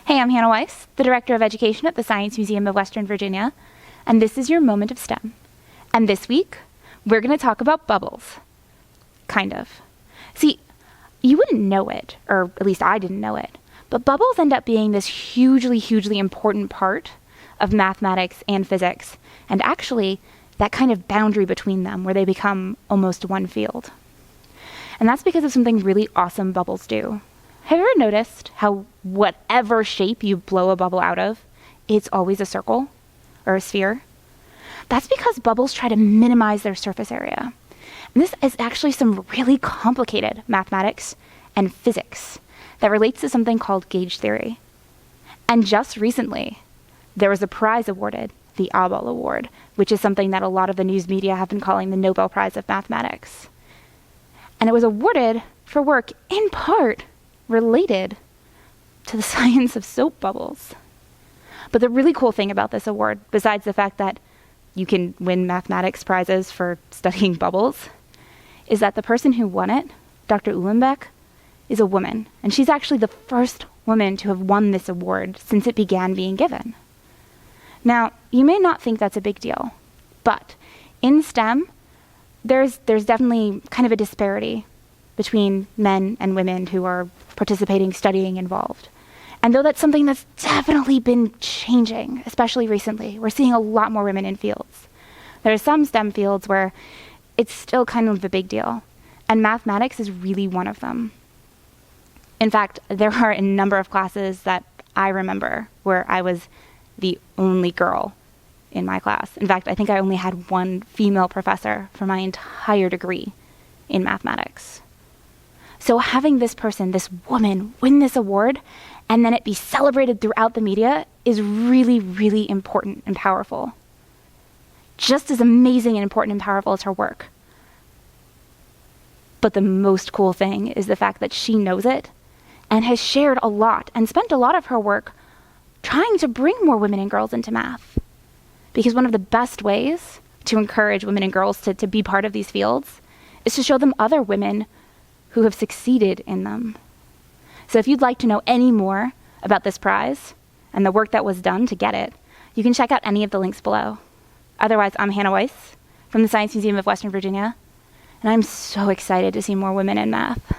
Hey, I'm Hannah Weiss, the Director of Education at the Science Museum of Western Virginia, and this is your Moment of STEM. And this week, we're going to talk about bubbles. Kind of. See, you wouldn't know it, or at least I didn't know it, but bubbles end up being this hugely, hugely important part of mathematics and physics, and actually, that kind of boundary between them where they become almost one field. And that's because of something really awesome bubbles do. Have you ever noticed how whatever shape you blow a bubble out of, it's always a circle or a sphere? That's because bubbles try to minimize their surface area. And this is actually some really complicated mathematics and physics that relates to something called gauge theory. And just recently, there was a prize awarded, the Oddball Award, which is something that a lot of the news media have been calling the Nobel Prize of Mathematics. And it was awarded for work in part related to the science of soap bubbles. But the really cool thing about this award, besides the fact that you can win mathematics prizes for studying bubbles, is that the person who won it, Dr. Uhlenbeck, is a woman. And she's actually the first woman to have won this award since it began being given. Now, you may not think that's a big deal, but in STEM, there's definitely kind of a disparity between men and women who are participating, studying, involved. And though that's something that's definitely been changing, especially recently, we're seeing a lot more women in fields. There are some STEM fields where it's still kind of a big deal, and mathematics is really one of them. In fact, there are a number of classes that I remember where I was the only girl in my class. In fact, I think I only had one female professor for my entire degree in mathematics. So having this person, this woman, win this award, and then it be celebrated throughout the media is really, really important and powerful. Just as amazing and important and powerful as her work. But the most cool thing is the fact that she knows it and has shared a lot and spent a lot of her work trying to bring more women and girls into math. Because one of the best ways to encourage women and girls to be part of these fields is to show them other women who have succeeded in them. So if you'd like to know any more about this prize and the work that was done to get it, you can check out any of the links below. Otherwise, I'm Hannah Weiss from the Science Museum of Western Virginia, and I'm so excited to see more women in math.